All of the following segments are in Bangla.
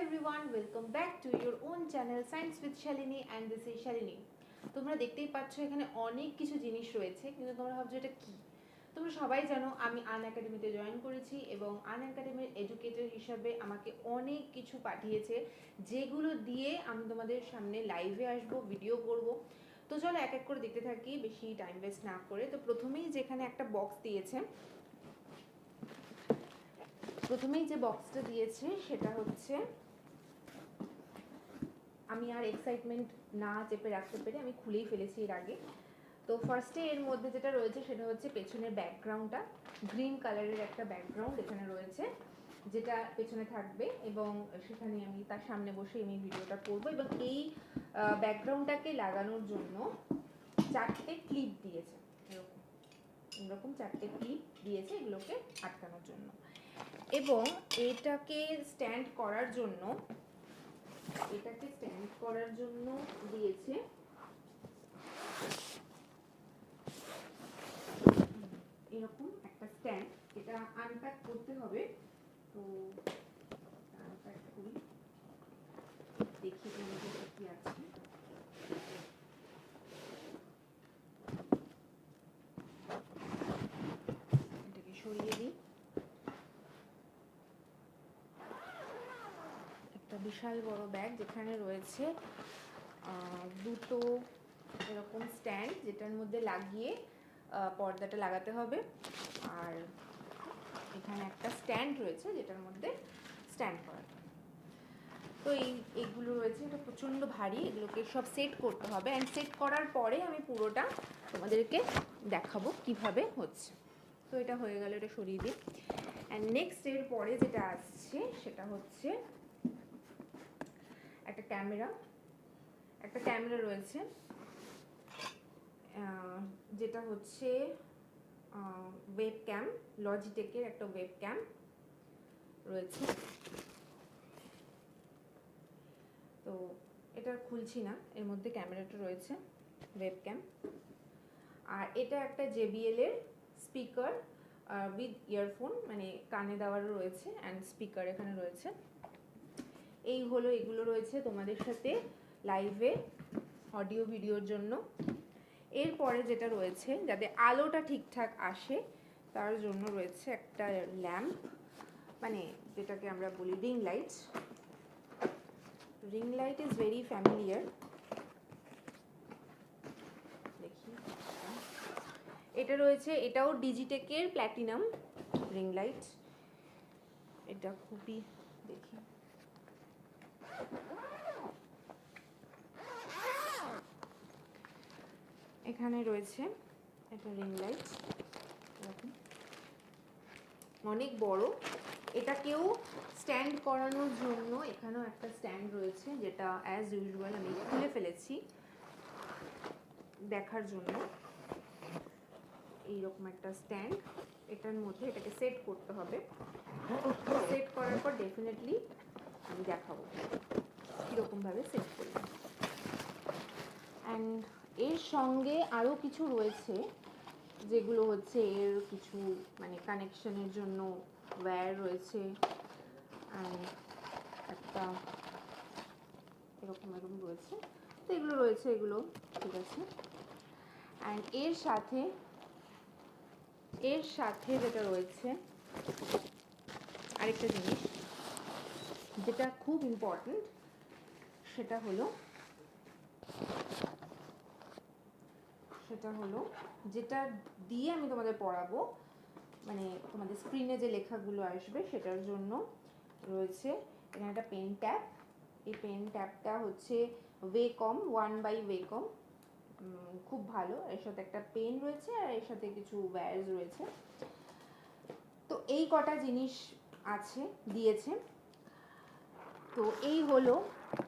everyone, welcome back to your own channel Science with Shalini and this is Shalini. তোমরা দেখতেই পাচ্ছ এখানে অনেক কিছু জিনিস রয়েছে, কিন্তু তোমরা ভাবছো এটা কি? তোমরা সবাই জানো আমি আনএকাডেমিতে জয়েন করেছি এবং আনএকাডেমির এডুকেটর হিসাবে আমাকে অনেক কিছু পাঠিয়েছে, যেগুলো দিয়ে আমি তোমাদের সামনে লাইভে আসব, ভিডিও করব। তো চলো এক এক করে দেখতে থাকি বেশি টাইম ওয়েস্ট না করে। তো প্রথমেই যেখানে একটা বক্স দিয়েছে, প্রথমেই যে বক্সটা দিয়েছে সেটা হচ্ছে, আমি আর এক্সাইটমেন্ট না চেপে রাখতে পেরে আমি খুলেই ফেলেছি এর আগে। তো ফার্স্টে এর মধ্যে যেটা রয়েছে সেটা হচ্ছে পেছনের ব্যাকগ্রাউন্ডটা, গ্রিন কালারের একটা ব্যাকগ্রাউন্ড এখানে রয়েছে, যেটা পেছনে থাকবে এবং সেখানে আমি তার সামনে বসে আমি ভিডিওটা করবো। এবং এই ব্যাকগ্রাউন্ডটাকে লাগানোর জন্য চারটে ক্লিপ দিয়েছে, এরকম চারটে ক্লিপ দিয়েছে এগুলোকে আটকানোর জন্য। এবং এটাকে স্ট্যান্ড করার জন্য দিয়েছে এরকম একটা স্ট্যান্ড। এটা আনপ্যাক করতে হবে, তো আনপ্যাক করি, দেখি কি আছে। এটাকে সরিয়ে দিই। একটা বিশাল বড় ব্যাগ, যেখানে রয়েছে দুটো এরকম স্ট্যান্ড, যেটার মধ্যে লাগিয়ে পর্দাটা লাগাতে হবে। আর এখানে একটা স্ট্যান্ড রয়েছে যেটার মধ্যে স্ট্যান্ড করা। তো এইগুলো রয়েছে, এটা প্রচণ্ড ভারী, এগুলোকে সব সেট করতে হবে। অ্যান্ড সেট করার পরে আমি পুরোটা তোমাদেরকে দেখাবো কিভাবে হচ্ছে। তো এটা হয়ে গেল, এটা সরিয়ে দিই। অ্যান্ড নেক্সট এর পরে যেটা আসছে সেটা হচ্ছে একটা ক্যামেরা রয়েছে, যেটা হচ্ছে ওয়েব ক্যাম, লজিটেকের একটা ওয়েব ক্যাম রয়েছে। তো এটা খুলছি না, এর মধ্যে ক্যামেরাটা রয়েছে, ওয়েব ক্যাম। আর এটা একটা JBL এর স্পিকার উইথ ইয়ারফোন, মানে কানে দেওয়ারও রয়েছে, অ্যান্ড স্পিকার এখানে রয়েছে। এই হলো, এগুলো রয়েছে তোমাদের সাথে লাইভে অডিও ভিডিওর জন্য। এরপরে যেটা রয়েছে, যাতে আলোটা ঠিকঠাক আসে তার জন্য রয়েছে একটা ল্যাম্প, মানে যেটাকে আমরা বলি ring light. Ring light is very familiar. দেখি, এটা রয়েছে, এটাও ডিজিটেকের প্ল্যাটিনাম রিং লাইট। এটা খুবই, দেখি, এখানে রয়েছে একটা রিং লাইট, অনেক বড়। এটাকেও স্ট্যান্ড করানোর জন্য এখানেও একটা স্ট্যান্ড রয়েছে, যেটা অ্যাজ ইউজুয়াল আমি খুলে ফেলেছি দেখার জন্য। এইরকম একটা স্ট্যান্ড, এটার মধ্যে এটাকে সেট করতে হবে। সেট করার পর ডেফিনেটলি আমি দেখাবো কীরকমভাবে সেট করি। অ্যান্ড এর সঙ্গে আরও কিছু রয়েছে, যেগুলো হচ্ছে এর কিছু মানে কানেকশনের জন্য ওয়্যার রয়েছে, অ্যান্ড একটা এরকম রয়েছে। তো এগুলো রয়েছে, এগুলো ঠিক আছে। অ্যান্ড এর সাথে যেটা রয়েছে আরেকটা জিনিস যেটা খুব ইম্পর্ট্যান্ট, সেটা হলো যেটা দিয়ে আমি তোমাদের পড়াবো, মানে তোমাদের স্ক্রিনে যে লেখাগুলো আসবে সেটার জন্য রয়েছে এখানে একটা পেন ট্যাপ। এই পেন ট্যাপটা হচ্ছে ওয়েকম 1 ওয়েকম, খুব ভালো। এর সাথে একটা পেন রয়েছে আর এর সাথে কিছু ওয়্যারস রয়েছে। তো এই কটা জিনিস আছে, দিয়েছে। তো এই হলো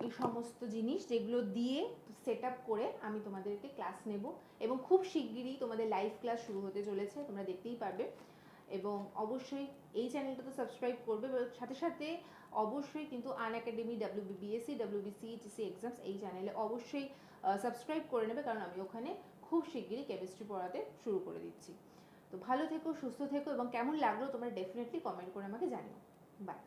এই সমস্ত জিনিস, যেগুলো দিয়ে সেট আপ করে আমি তোমাদেরকে ক্লাস নেব। এবং খুব শিগগিরই তোমাদের লাইভ ক্লাস শুরু হতে চলেছে, তোমরা দেখতেই পারবে। এবং অবশ্যই এই চ্যানেলটা তো সাবস্ক্রাইব করবে, সাথে সাথে অবশ্যই কিন্তু Unacademy WBSc WBC ETC exams এই চ্যানেলে অবশ্যই সাবস্ক্রাইব করে নেবে, কারণ আমি ওখানে খুব শিগগিরই কেমিস্ট্রি পড়াতে শুরু করে দিচ্ছি। তো ভালো থেকো, সুস্থ থেকো, এবং কেমন লাগলো তোমরা ডেফিনেটলি কমেন্ট করে আমাকে জানিও। বাই।